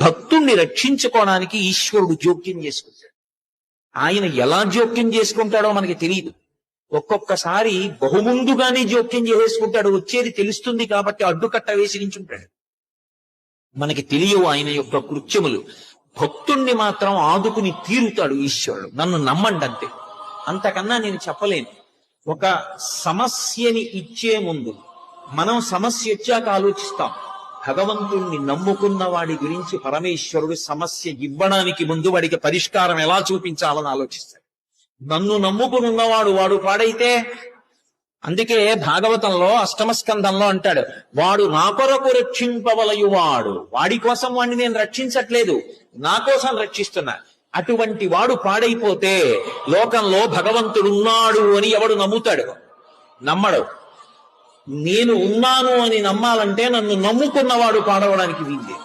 భక్తుణ్ణి రక్షించుకోవడానికి ఈశ్వరుడు జోక్యం చేసుకుంటాడు. ఆయన ఎలా జోక్యం చేసుకుంటాడో మనకి తెలియదు. ఒక్కొక్కసారి బహుముందుగానే జోక్యం చేసేసుకుంటాడు. వచ్చేది తెలుస్తుంది కాబట్టి అడ్డుకట్ట వేసి నించుంటాడు. మనకి తెలియవు ఆయన యొక్క కృత్యములు. భక్తుణ్ణి మాత్రం ఆదుకుని తీరుతాడు ఈశ్వరుడు. నన్ను నమ్మండి అంతే, అంతకన్నా నేను చెప్పలేను. ఒక సమస్యని ఇచ్చే ముందు మనం సమస్య వచ్చాక ఆలోచిస్తాం. భగవంతుణ్ణి నమ్ముకున్న వాడి గురించి పరమేశ్వరుడు సమస్య ఇవ్వడానికి ముందు వాడికి పరిష్కారం ఎలా చూపించాలని ఆలోచిస్తాడు. నన్ను నమ్ముకునున్నవాడు వాడు పాడైతే, అందుకే భాగవతంలో అష్టమ స్కంధంలో అంటాడు, వాడు నా కొరకు రక్షింపవలయువాడు. వాడి కోసం వాడిని నేను రక్షించట్లేదు, నా కోసం రక్షిస్తున్నా. అటువంటి వాడు పాడైపోతే లోకంలో భగవంతుడున్నాడు అని ఎవడు నమ్ముతాడు? నమ్మడు. నేను ఉన్నాను అని నమ్మాలంటే నన్ను నమ్ముకున్నవాడు పాడవడానికి వీల్లేదు.